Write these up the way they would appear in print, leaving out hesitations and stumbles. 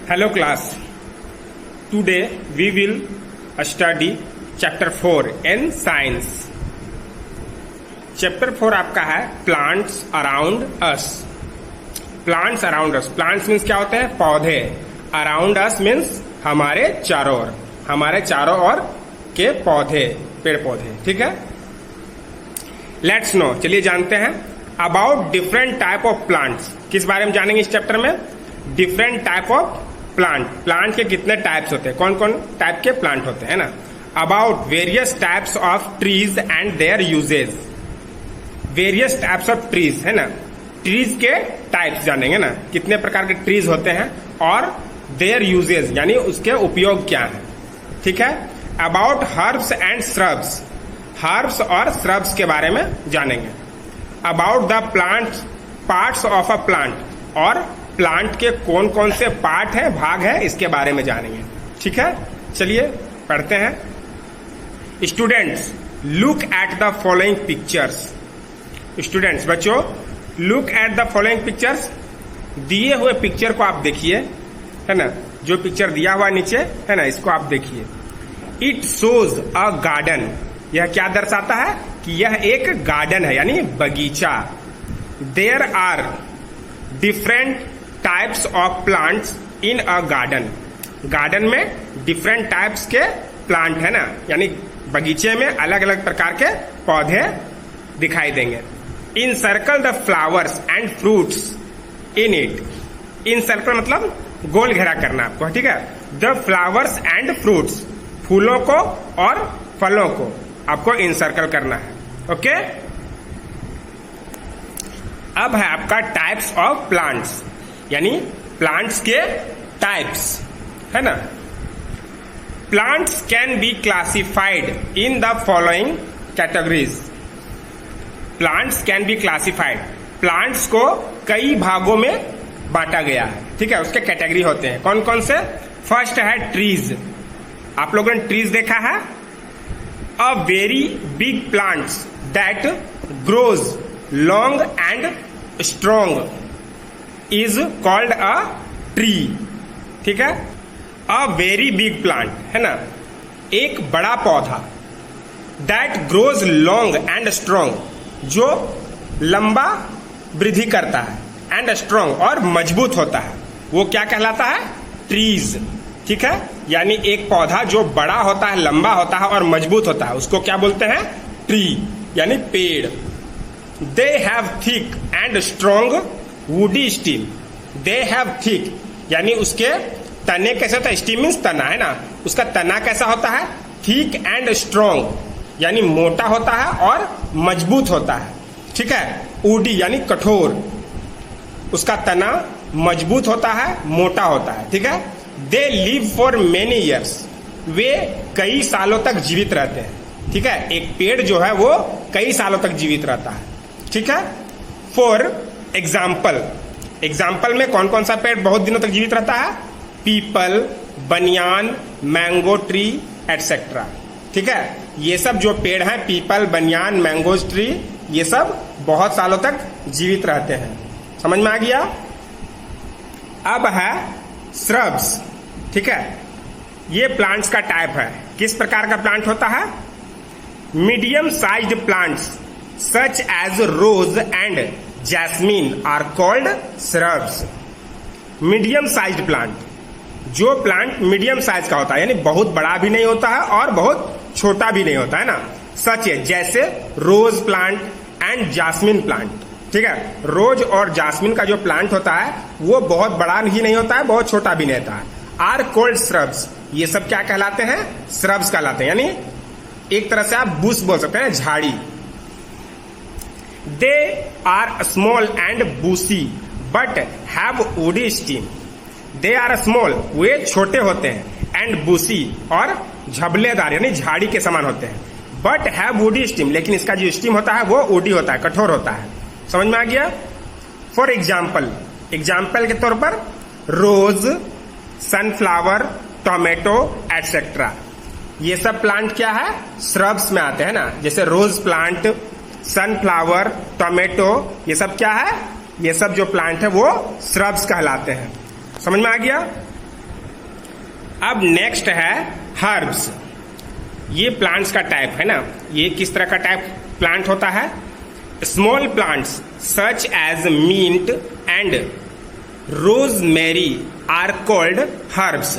Hello class. Today we will study chapter 4 in science. Chapter 4 आपका है plants around us. Plants around us. Plants means क्या होते हैं? पौधे. Around us means हमारे चारों ओर. हमारे चारों ओर के पौधे, पेड़ पौधे. ठीक है? Let's know. चलिए जानते हैं about different type of plants. किस बारे में जानेंगे इस चैप्टर में? Different type of plant. Plant के कितने टाइप्स होते हैं, कौन कौन टाइप के प्लांट होते हैं ना. About various types of trees and their uses. Various types of trees है ना, ट्रीज के टाइप्स जानेंगे ना, कितने प्रकार के ट्रीज होते हैं और देयर यूजेज यानी उसके उपयोग क्या है. ठीक है. About herbs and shrubs. Herbs और श्रब्स के बारे में जानेंगे. About the plant parts of a plant. और प्लांट के कौन कौन से पार्ट है, भाग है, इसके बारे में जानेंगे. ठीक है. चलिए पढ़ते हैं. Students look at the following pictures. Students बच्चों look at the following pictures. दिए हुए पिक्चर को आप देखिए, है ना, जो पिक्चर दिया हुआ नीचे है ना, इसको आप देखिए. It shows a garden. यह क्या दर्शाता है कि यह एक गार्डन है यानी बगीचा. There are different types of plants in a garden. Garden में डिफरेंट टाइप्स के प्लांट है ना, यानी बगीचे में अलग अलग प्रकार के पौधे दिखाई देंगे. In circle the flowers and fruits in it. In circle मतलब गोल घेरा करना आपको. ठीक है. द फ्लावर्स एंड फ्रूट्स, फूलों को और फलों को आपको इन सर्कल करना है. ओके. अब है आपका टाइप्स ऑफ प्लांट्स, यानी प्लांट्स के टाइप्स है ना. Plants can be classified in the following categories. Plants can be classified. Plants को कई भागों में बांटा गया है. ठीक है. उसके कैटेगरी होते हैं. कौन कौन से? फर्स्ट है ट्रीज. आप लोगों ने ट्रीज देखा है. A very big plants that grows long and strong is called a tree. ठीक है. अ वेरी बिग प्लांट है ना, एक बड़ा पौधा. That grows long and strong, जो लंबा वृद्धि करता है, एंड स्ट्रॉन्ग और मजबूत होता है, वो क्या कहलाता है? ट्रीज. ठीक है. यानी एक पौधा जो बड़ा होता है, लंबा होता है और मजबूत होता है, उसको क्या बोलते हैं? ट्री यानी पेड़. They have thick and strong woody stem. They have thick यानी उसके तने कैसे होता है? स्टीम मीन्स तना है ना. उसका तना कैसा होता है? थिक एंड स्ट्रॉन्ग यानी मोटा होता है और मजबूत होता है. ठीक है. वुडी यानी कठोर, उसका तना मजबूत होता है, मोटा होता है. ठीक है. They live for many years. वे कई सालों तक जीवित रहते हैं. ठीक है. एक पेड़ जो है वो कई सालों तक जीवित रहता है. ठीक है. For example. एग्जाम्पल में कौन कौन सा पेड़ बहुत दिनों तक जीवित रहता है? पीपल, बनियान, मैंगो ट्री एटसेट्रा. ठीक है. ये सब जो पेड़ हैं, पीपल, बनियान, मैंगो ट्री, ये सब बहुत सालों तक जीवित रहते हैं. समझ में आ गया. अब है श्रब्स. ठीक है. ये प्लांट्स का टाइप है. किस प्रकार का प्लांट होता है? Medium sized plants such as rose and jasmine are called shrubs. Medium sized plant, जो प्लांट मीडियम साइज का होता है, यानी बहुत बड़ा भी नहीं होता है और बहुत छोटा भी नहीं होता है ना. सच है जैसे rose plant and jasmine plant. ठीक है. रोज और जास्मिन का जो प्लांट होता है वो बहुत बड़ा भी नहीं होता है, बहुत छोटा भी नहीं होता है. Are called shrubs. ये सब क्या कहलाते हैं? श्रब्स कहलाते हैं. यानी एक तरह से आप बुश बोल सकते हैं, झाड़ी. They are small and bushy but have woody stem. They are small, वे छोटे होते हैं, एंड बूसी और झबलेदार यानी झाड़ी के समान होते हैं. बट हैव वुडी स्टीम, लेकिन इसका जो स्टीम होता है वो वुडी होता है, कठोर होता है. समझ में आ गया. फॉर एग्जाम्पल, एग्जाम्पल के तौर पर रोज, सनफ्लावर, टोमेटो एटसेट्रा. ये सब प्लांट क्या है? श्रब्स में आते हैं ना. जैसे रोज प्लांट, सनफ्लावर, टोमेटो, ये सब क्या है? ये सब जो प्लांट है वो श्रब्स कहलाते हैं. समझ में आ गया. अब नेक्स्ट है हर्ब्स। ये प्लांट्स का टाइप है ना। ये किस तरह का टाइप प्लांट होता है? Small plants such as mint and rosemary are called herbs.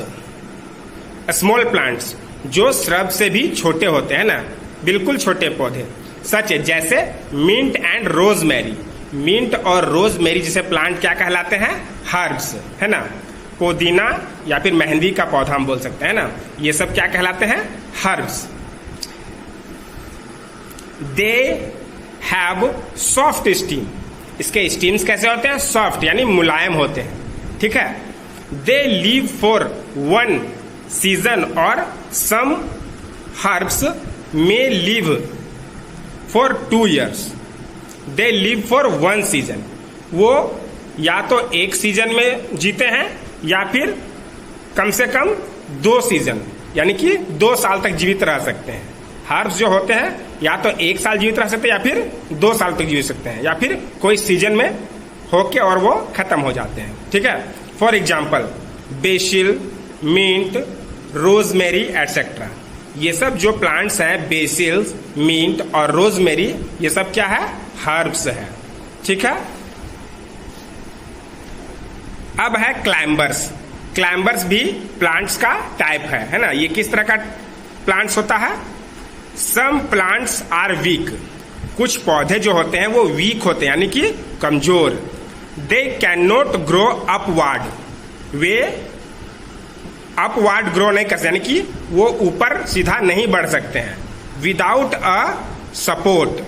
Small plants जो श्रब से भी छोटे होते हैं ना, बिल्कुल छोटे पौधे, सच जैसे मिंट एंड रोजमेरी। मिंट और रोजमेरी जैसे प्लांट क्या कहलाते हैं? हर्ब्स, है ना। पुदीना या फिर मेहंदी का पौधा हम बोल सकते हैं ना, ये सब क्या कहलाते हैं? Herbs. They have soft steam. इसके स्टीम्स कैसे होते हैं? सॉफ्ट यानी मुलायम होते हैं, ठीक है। They live for one season और some herbs may live for 2 years। They live for 1 season. वो या तो एक सीजन में जीते हैं या फिर कम से कम 2 सीजन, यानी कि 2 साल तक जीवित रह सकते हैं। हर्ब्स जो होते हैं या तो 1 साल जीवित रह सकते हैं या फिर 2 साल तक जीवित सकते हैं, या फिर कोई सीजन में होके और वो खत्म हो जाते हैं, ठीक है। For example basil, mint, rosemary etcetera. ये सब जो प्लांट्स हैं, बेसिल्स, मिंट और रोजमेरी, ये सब क्या है? हर्ब्स है, ठीक है। अब है क्लाइंबर्स। क्लाइंबर्स भी प्लांट्स का टाइप है ना। ये किस तरह का प्लांट्स होता है? Some plants are weak. कुछ पौधे जो होते हैं वो वीक होते हैं, यानी कि कमजोर। They can not grow upward. Way upward grow नहीं कर सकते, यानी कि वो ऊपर सीधा नहीं बढ़ सकते हैं। विदाउट अ सपोर्ट,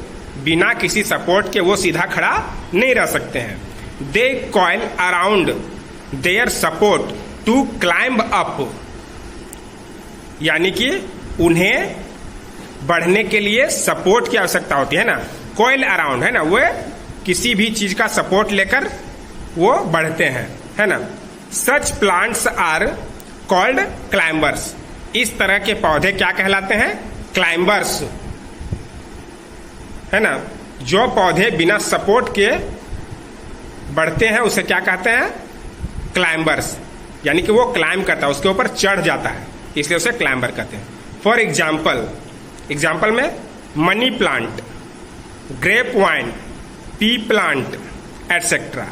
बिना किसी सपोर्ट के वो सीधा खड़ा नहीं रह सकते हैं। They coil around their support to climb up. यानी कि उन्हें बढ़ने के लिए सपोर्ट की आवश्यकता होती है ना। कॉइल अराउंड, है ना, वो किसी भी चीज का सपोर्ट लेकर वो बढ़ते हैं, है ना। Such plants are called climbers. इस तरह के पौधे क्या कहलाते हैं? क्लाइंबर्स, है ना। जो पौधे बिना सपोर्ट के बढ़ते हैं उसे क्या कहते हैं? क्लाइंबर्स। यानी कि वो क्लाइंब करता है, उसके ऊपर चढ़ जाता है, इसलिए उसे क्लाइंबर कहते हैं। फॉर एग्जाम्पल में money plant, grape vine, pea plant etcetera.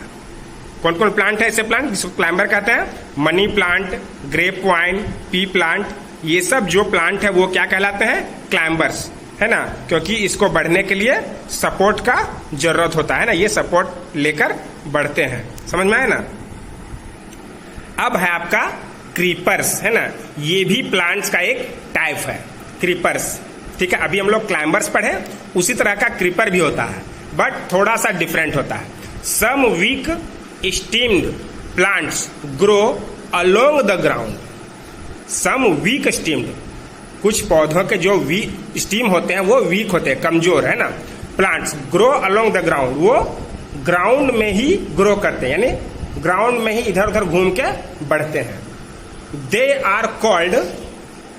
कौन कौन प्लांट है ऐसे प्लांट जिसको क्लाइंबर कहते हैं? Money plant, grape vine, pea plant, ये सब जो प्लांट है वो क्या कहलाते हैं? क्लाइंबर्स, है ना। क्योंकि इसको बढ़ने के लिए सपोर्ट का जरूरत होता है ना, ये सपोर्ट लेकर बढ़ते हैं। समझ में आया ना। अब है आपका क्रीपर्स, है ना। ये भी प्लांट्स का एक टाइप है, क्रीपर्स, ठीक है। अभी हम लोग क्लाइंबर्स पढ़े, उसी तरह का क्रीपर भी होता है, बट थोड़ा सा डिफरेंट होता है। Some weak stemmed plants grow along the ground. Some weak stemmed, कुछ पौधों के जो स्टीम होते हैं वो वीक होते हैं, कमजोर, है ना। Plants grow along the ground, वो ग्राउंड में ही ग्रो करते हैं, यानी ग्राउंड में ही इधर उधर घूम के बढ़ते हैं। They are called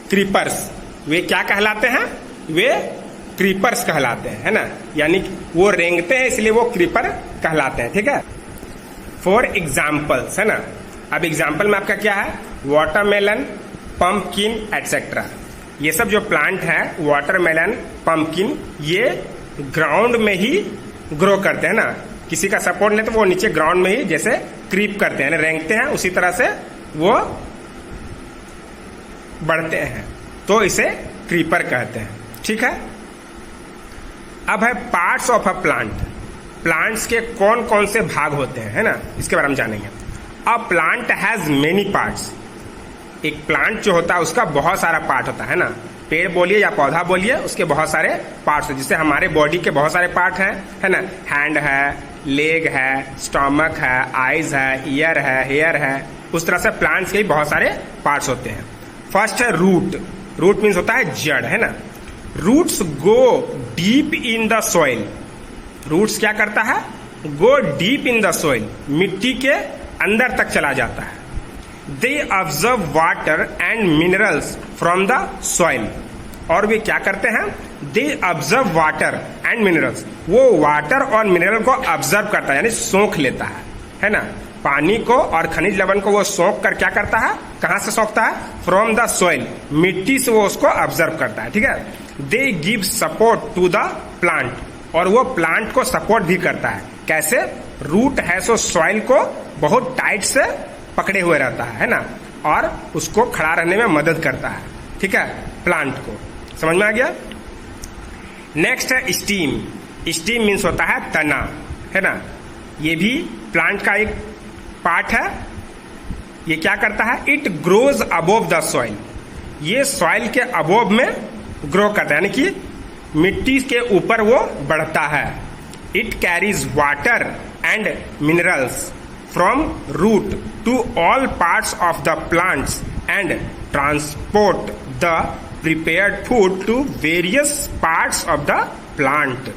creepers. वे क्या कहलाते हैं? वे क्रीपर्स कहलाते हैं, है ना। यानी वो रेंगते हैं इसलिए वो क्रीपर कहलाते हैं, ठीक है। फॉर एग्जाम्पल्स, है ना। अब एग्जाम्पल में आपका क्या है? Watermelon, pumpkin etcetera. ये सब जो प्लांट है, वाटरमेलन, पंपकिन, ये ग्राउंड में ही ग्रो करते हैं ना। किसी का सपोर्ट नहीं तो वो नीचे ग्राउंड में ही जैसे क्रीप करते हैं, रेंगते हैं, उसी तरह से वो बढ़ते हैं, तो इसे क्रीपर कहते हैं, ठीक है। अब है parts of a plant. Plants के कौन कौन से भाग होते हैं, है ना, इसके बारे में जानेंगे। A plant has many parts. एक प्लांट जो होता है उसका बहुत सारा पार्ट होता है ना। पेड़ बोलिए या पौधा बोलिए, उसके बहुत सारे पार्ट्स हैं। जैसे हमारे बॉडी के बहुत सारे पार्ट हैं, है ना। हैंड है, लेग है, स्टमक है, आईज है, ईयर है, हेयर है। उस तरह से प्लांट्स के बहुत सारे पार्ट्स होते हैं। फर्स्ट है रूट। रूट मीन्स होता है जड़, है ना। Roots go deep in the soil. Roots क्या करता है? Go deep in the soil, मिट्टी के अंदर तक चला जाता है। They observe water and minerals from the soil. और वे क्या करते हैं? They observe water and minerals. वो वाटर और मिनरल को ऑब्जर्व करता है, यानी सोख लेता है ना। पानी को और खनिज लवण को वो सोख कर क्या करता है, कहां से सोखता है, फ्रॉम द सॉइल, मिट्टी से वो उसको ऑब्जर्व करता है, ठीक है। They give support to the plant, और वो प्लांट को सपोर्ट भी करता है, कैसे, रूट है सो सॉइल को बहुत टाइट से पकड़े हुए रहता है ना, और उसको खड़ा रहने में मदद करता है, ठीक है, प्लांट को। समझ में आ गया। नेक्स्ट है स्टीम। स्टीम मीन्स होता है तना, है ना, ये भी प्लांट का एक पार्ट है। ये क्या करता है, it grows above the soil, ये सॉइल के अबोव में ग्रो करता है, यानी कि मिट्टी के ऊपर वो बढ़ता है। It carries water and minerals from root to all parts of the plants and transport the prepared food to various parts of the plant.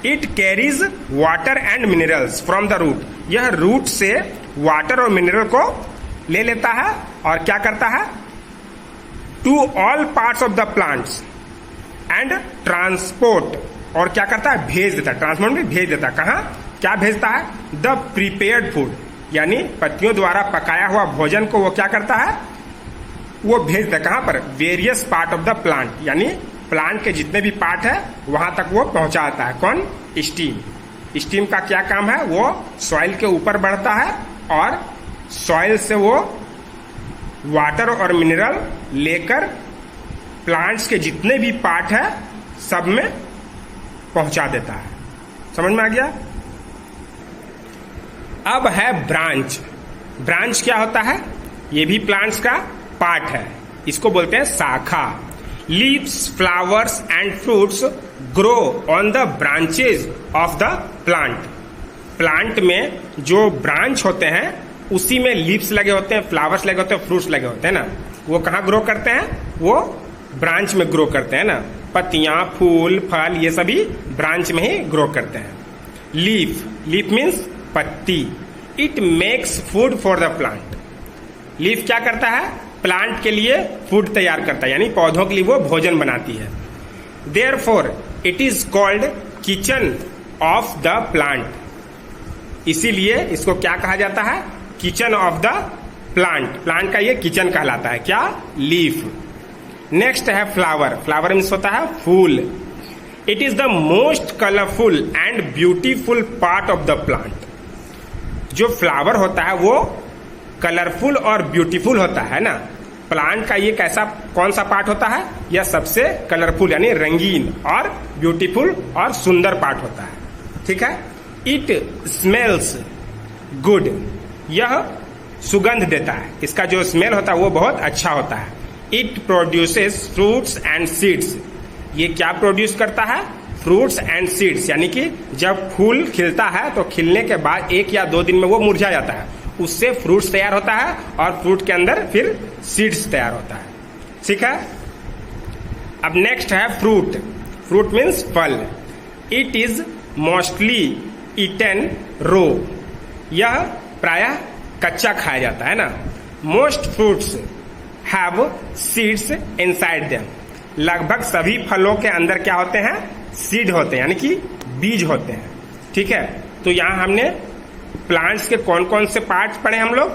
It carries water and minerals from the root, यह root से water और mineral को ले लेता है और क्या करता है, to all parts of the plants and transport, और क्या करता है, भेज देता है, ट्रांसपोर्ट में भेज देता है, कहाँ, क्या भेजता है, द प्रिपेयर्ड फूड, यानी पत्तियों द्वारा पकाया हुआ भोजन को वो क्या करता है, वो भेजता है कहाँ पर, various part of the plant, यानी प्लांट के जितने भी पार्ट है वहां तक वो पहुंचाता है। कौन, स्टीम। स्टीम का क्या काम है, वो सॉइल के ऊपर बढ़ता है और सॉइल से वो वाटर और मिनरल लेकर प्लांट्स के जितने भी पार्ट है सब में पहुंचा देता है। समझ में आ गया। अब है ब्रांच। ब्रांच क्या होता है, ये भी प्लांट्स का पार्ट है, इसको बोलते हैं शाखा। Leaves, flowers and fruits grow on the branches of the plant. Plant में जो ब्रांच होते हैं उसी में लीव्स लगे होते हैं, फ्लावर्स लगे होते हैं, फ्रूट्स लगे होते हैं ना, वो कहाँ ग्रो करते हैं, वो ब्रांच में ग्रो करते हैं ना। पत्तियां, फूल, फल, ये सभी ब्रांच में ही ग्रो करते हैं। लीफ, लीफ मीन्स पत्ती। It makes food for the plant. Leaf क्या करता है, प्लांट के लिए फूड तैयार करता है, यानी पौधों के लिए वो भोजन बनाती है। Therefore it is called kitchen of the plant. इसीलिए इसको क्या कहा जाता है, kitchen of the plant. Plant का ये किचन कहलाता है, क्या, लीफ। नेक्स्ट है फ्लावर। फ्लावर मीन्स होता है फूल। It is the most colourful and beautiful part of the plant. जो फ्लावर होता है वो कलरफुल और ब्यूटीफुल होता है ना। प्लांट का ये कैसा, कौन सा पार्ट होता है, यह सबसे कलरफुल यानी रंगीन और ब्यूटीफुल और सुंदर पार्ट होता है, ठीक है। इट स्मेल्स गुड, यह सुगंध देता है, इसका जो स्मेल होता है वो बहुत अच्छा होता है। It produces fruits and seeds, ये क्या प्रोड्यूस करता है, फ्रूट्स एंड सीड्स, यानी कि जब फूल खिलता है तो खिलने के बाद 1 या 2 दिन में वो मुरझा जाता है, उससे फ्रूट्स तैयार होता है और फ्रूट के अंदर फिर सीड्स तैयार होता है, ठीक है। अब नेक्स्ट है फ्रूट। फ्रूट मीन्स फल। इट इज मोस्टली ईटन रो, यह प्रायः कच्चा खाया जाता है ना। Most fruits have seeds inside them, लगभग सभी फलों के अंदर क्या होते हैं, सीड होते हैं, यानी कि बीज होते हैं, ठीक है। तो यहां हमने प्लांट्स के कौन कौन से पार्ट्स पढ़े हम लोग,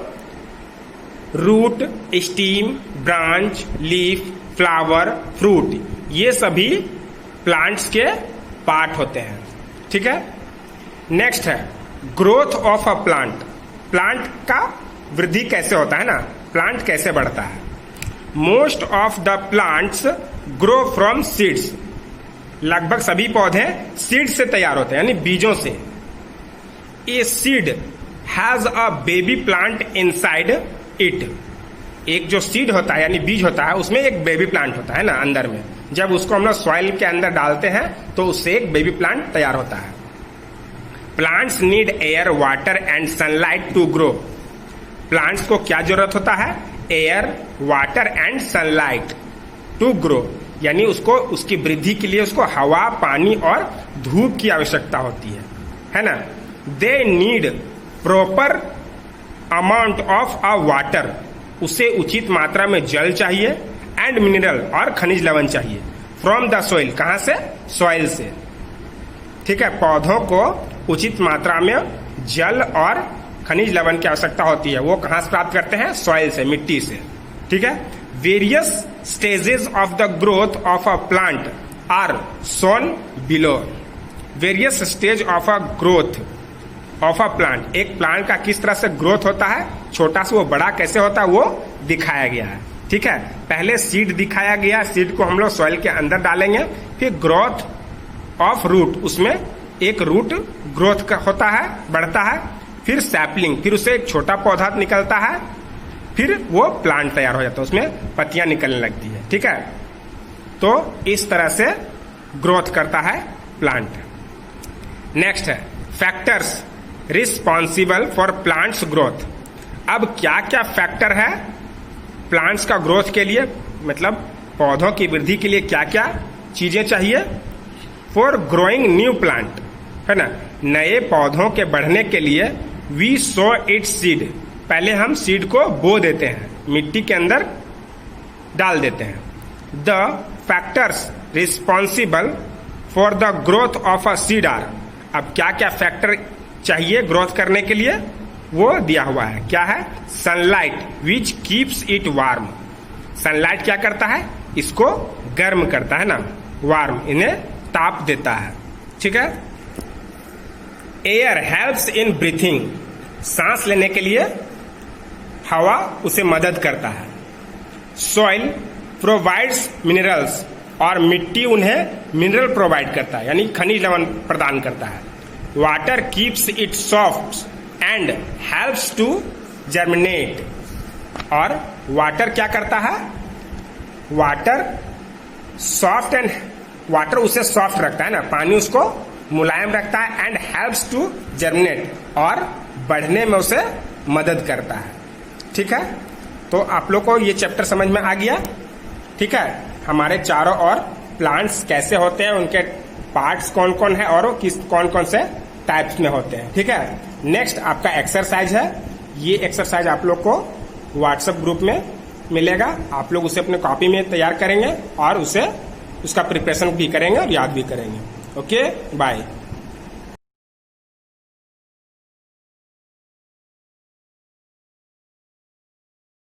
root, stem, branch, leaf, flower, fruit, ये सभी प्लांट्स के पार्ट होते हैं, ठीक है। नेक्स्ट है growth of a plant. Plant का वृद्धि कैसे होता है ना, प्लांट कैसे बढ़ता है। Most of the plants grow from seeds, लगभग सभी पौधे सीड से तैयार होते हैं, यानी बीजों से। A seed has a baby plant inside it, एक जो सीड होता है यानी बीज होता है उसमें एक बेबी प्लांट होता है ना अंदर में। जब उसको हम लोग सॉइल के अंदर डालते हैं तो उससे एक बेबी प्लांट तैयार होता है। Plants need air, water and sunlight to grow. Plants को क्या जरूरत होता है, air, water and sunlight to grow, यानी उसको उसकी वृद्धि के लिए उसको हवा, पानी और धूप की आवश्यकता होती है ना। They need proper amount of a water, उसे उचित मात्रा में जल चाहिए, एंड मिनरल और खनिज लवण चाहिए, फ्रॉम द सॉइल, कहां से, सॉइल से, ठीक है। पौधों को उचित मात्रा में जल और खनिज लवण की आवश्यकता होती है वो कहाँ से प्राप्त करते हैं? सॉइल से, मिट्टी से। ठीक है। Various stages of the growth of a plant are shown below. Various stage of a growth of a plant, एक प्लांट का किस तरह से ग्रोथ होता है, छोटा से वो बड़ा कैसे होता है वो दिखाया गया है। ठीक है। पहले सीड दिखाया गया, सीड को हम लोग सॉइल के अंदर डालेंगे, फिर ग्रोथ ऑफ रूट, उसमें एक रूट ग्रोथ होता है, बढ़ता है, फिर सैपलिंग, फिर उससे एक छोटा पौधा निकलता है, फिर वो प्लांट तैयार हो जाता है, उसमें पत्तियां निकलने लगती है। ठीक है। तो इस तरह से ग्रोथ करता है प्लांट। नेक्स्ट है factors responsible for plants growth. अब क्या क्या फैक्टर है प्लांट्स का ग्रोथ के लिए, मतलब पौधों की वृद्धि के लिए क्या क्या चीजें चाहिए? फॉर ग्रोइंग न्यू प्लांट, है ना, नए पौधों के बढ़ने के लिए वी सो इट सीड, पहले हम सीड को बो देते हैं, मिट्टी के अंदर डाल देते हैं। The factors responsible for the growth of a seed are, अब क्या क्या फैक्टर चाहिए ग्रोथ करने के लिए वो दिया हुआ है। क्या है? Sunlight which keeps it warm, sunlight क्या करता है? इसको गर्म करता है ना, वार्म, इन्हें ताप देता है। ठीक है। एयर हेल्प्स इन ब्रीथिंग, सांस लेने के लिए हवा उसे मदद करता है। सॉइल प्रोवाइड्स मिनरल्स, और मिट्टी उन्हें मिनरल प्रोवाइड करता है, यानी खनिज लवण प्रदान करता है। Water keeps it soft and helps to germinate, और वाटर क्या करता है? वाटर सॉफ्ट एंड, वाटर उसे सॉफ्ट रखता है ना, पानी उसको मुलायम रखता है, एंड हेल्प्स टू जर्मिनेट, और बढ़ने में उसे मदद करता है। ठीक है। तो आप लोग को ये चैप्टर समझ में आ गया। ठीक है। हमारे चारों ओर प्लांट्स कैसे होते हैं, उनके पार्ट्स कौन कौन है और किस कौन कौन से टाइप्स में होते हैं। ठीक है। नेक्स्ट आपका एक्सरसाइज है, ये एक्सरसाइज आप लोग को व्हाट्सएप ग्रुप में मिलेगा, आप लोग उसे अपने कॉपी में तैयार करेंगे और उसे उसका प्रिपरेशन भी करेंगे और याद भी करेंगे। Okay, bye.